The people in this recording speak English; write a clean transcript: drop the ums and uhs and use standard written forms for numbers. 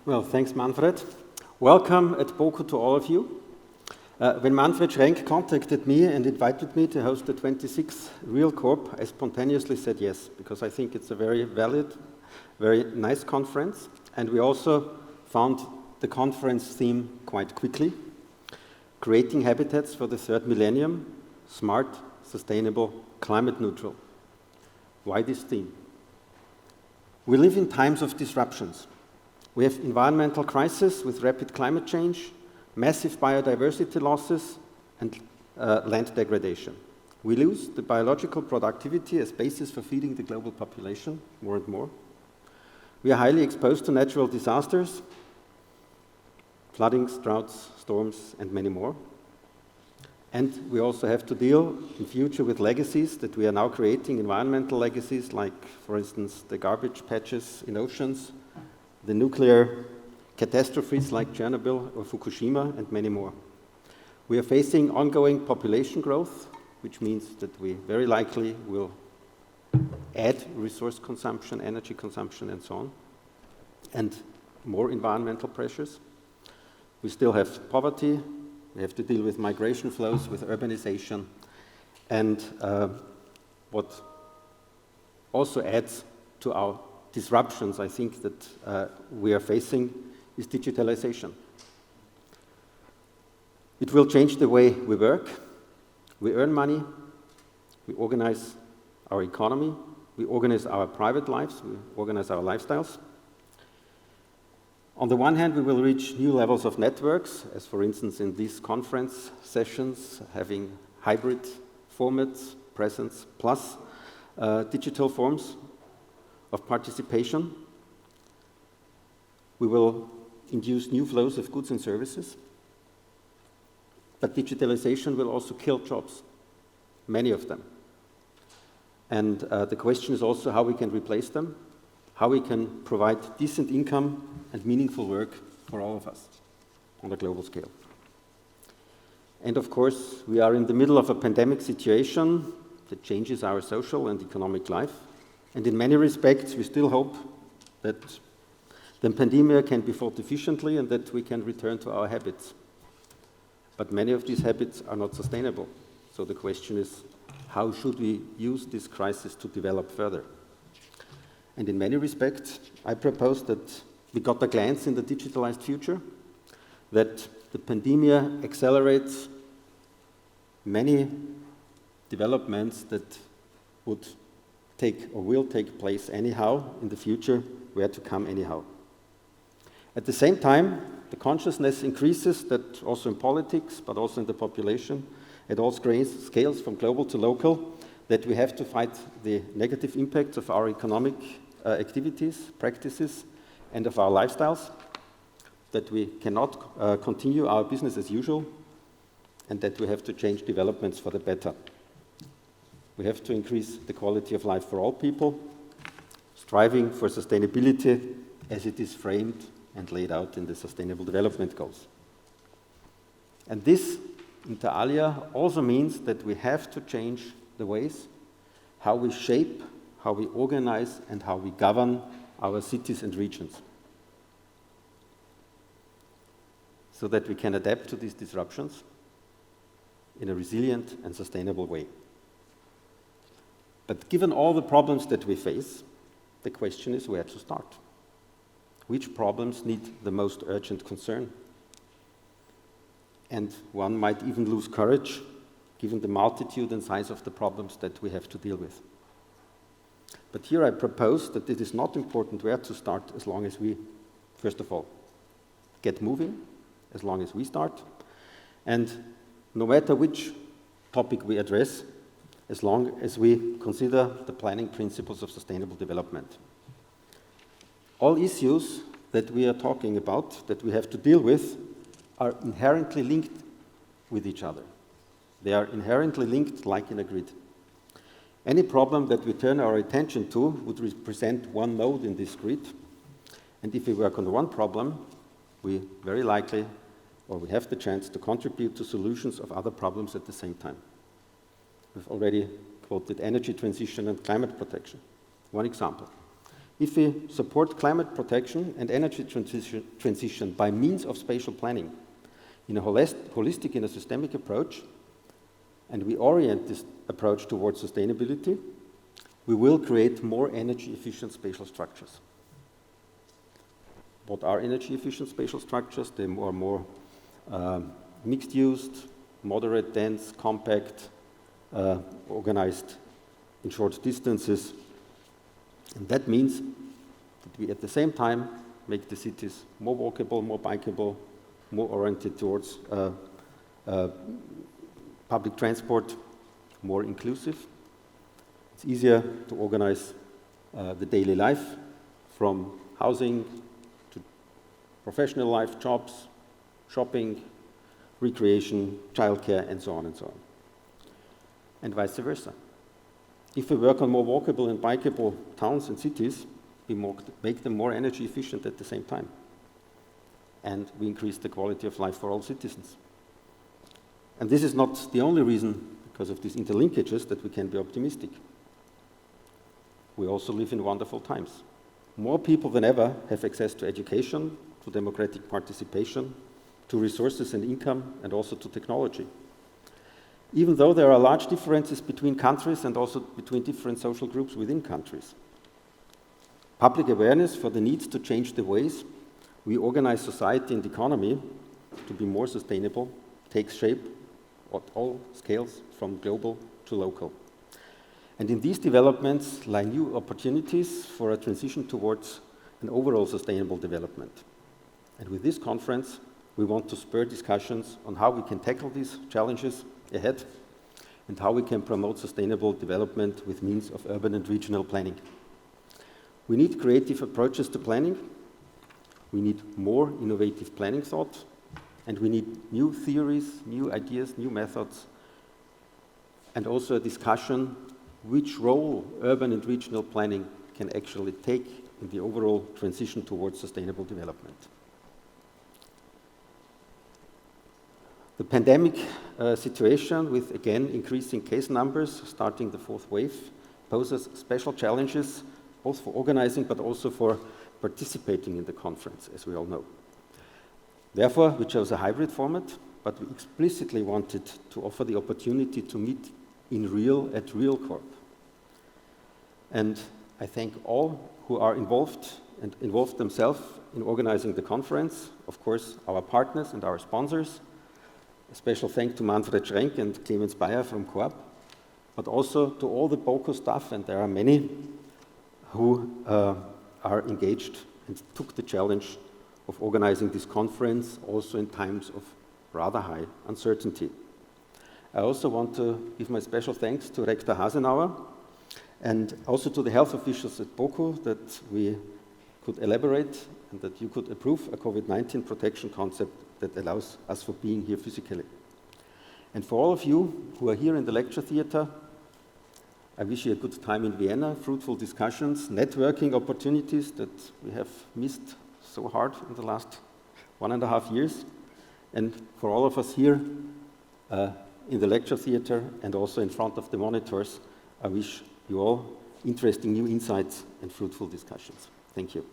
Well, thanks, Manfred. Welcome at BOKU to all of you. When Manfred Schrenk contacted me and invited me to host the 26th RealCorp, I spontaneously said yes, because I think it's a very valid, very nice conference. And we also found the conference theme quite quickly: creating habitats for the third millennium, smart, sustainable, climate neutral. Why this theme? We live in times of disruptions. We have environmental crisis with rapid climate change, massive biodiversity losses, and land degradation. We lose the biological productivity as basis for feeding the global population more and more. We are highly exposed to natural disasters, floodings, droughts, storms, and many more. And we also have to deal in future with legacies that we are now creating, environmental legacies like, for instance, the garbage patches in oceans, the nuclear catastrophes like Chernobyl or Fukushima, and many more. We are facing ongoing population growth, which means that we very likely will add resource consumption, energy consumption, and so on, and more environmental pressures. We still have poverty. We have to deal with migration flows, with urbanization, and what also adds to our disruptions, I think, that we are facing is digitalisation. It will change the way we work, we earn money, we organize our economy, we organize our private lives, we organize our lifestyles. On the one hand, we will reach new levels of networks, as for instance in these conference sessions, having hybrid formats, presence, plus digital forms of participation. We will induce new flows of goods and services. But digitalization will also kill jobs, many of them. And the question is also how we can replace them, how we can provide decent income and meaningful work for all of us on a global scale. And of course, we are in the middle of a pandemic situation that changes our social and economic life. And in many respects, we still hope that the pandemia can be fought efficiently and that we can return to our habits. But many of these habits are not sustainable. So the question is, how should we use this crisis to develop further? And in many respects, I propose that we got a glance in the digitalized future, that the pandemia accelerates many developments that would take or will take place anyhow in the future, were to come anyhow. At the same time, the consciousness increases that also in politics, but also in the population, at all scales, from global to local, that we have to fight the negative impacts of our economic activities, practices, and of our lifestyles, that we cannot continue our business as usual, and that we have to change developments for the better. We have to increase the quality of life for all people, striving for sustainability as it is framed and laid out in the Sustainable Development Goals. And this, inter alia, also means that we have to change the ways how we shape, how we organize, and how we govern our cities and regions, so that we can adapt to these disruptions in a resilient and sustainable way. But given all the problems that we face, the question is where to start. Which problems need the most urgent concern? And one might even lose courage, given the multitude and size of the problems that we have to deal with. But here I propose that it is not important where to start, as long as we, first of all, get moving, as long as we start, and no matter which topic we address, as long as we consider the planning principles of sustainable development. All issues that we are talking about, that we have to deal with, are inherently linked with each other. They are inherently linked like in a grid. Any problem that we turn our attention to would represent one node in this grid, and if we work on one problem, we very likely, or we have the chance to contribute to solutions of other problems at the same time. We've already quoted energy transition and climate protection. One example. If we support climate protection and energy transition by means of spatial planning in a holistic and a systemic approach, and we orient this approach towards sustainability, we will create more energy-efficient spatial structures. What are energy-efficient spatial structures? They are more mixed-use, moderate, dense, compact, organized in short distances. And that means that we at the same time make the cities more walkable, more bikeable, more oriented towards public transport, more inclusive. It's easier to organize the daily life, from housing to professional life, jobs, shopping, recreation, childcare, and so on and so on. And vice versa. If we work on more walkable and bikeable towns and cities, we make them more energy efficient at the same time. And we increase the quality of life for all citizens. And this is not the only reason, because of these interlinkages, that we can be optimistic. We also live in wonderful times. More people than ever have access to education, to democratic participation, to resources and income, and also to technology. Even though there are large differences between countries and also between different social groups within countries. Public awareness for the need to change the ways we organize society and economy to be more sustainable takes shape at all scales, from global to local. And in these developments lie new opportunities for a transition towards an overall sustainable development. And with this conference, we want to spur discussions on how we can tackle these challenges ahead and how we can promote sustainable development with means of urban and regional planning. We need creative approaches to planning. We need more innovative planning thought, and we need new theories, new ideas, new methods, and also a discussion which role urban and regional planning can actually take in the overall transition towards sustainable development. The pandemic situation, with again increasing case numbers starting the fourth wave, poses special challenges both for organizing but also for participating in the conference, as we all know. Therefore, we chose a hybrid format, but we explicitly wanted to offer the opportunity to meet in real at RealCorp. And I thank all who are involved and involved themselves in organizing the conference, of course, our partners and our sponsors. A special thanks to Manfred Schrenk and Clemens Bayer from CORP, but also to all the BOKU staff, and there are many, who are engaged and took the challenge of organizing this conference also in times of rather high uncertainty. I also want to give my special thanks to Rector Hasenauer and also to the health officials at BOKU that we could elaborate and that you could approve a COVID-19 protection concept that allows us for being here physically. And for all of you who are here in the lecture theater, I wish you a good time in Vienna, fruitful discussions, networking opportunities that we have missed so hard in the last 1.5 years. And for all of us here in the lecture theater and also in front of the monitors, I wish you all interesting new insights and fruitful discussions. Thank you.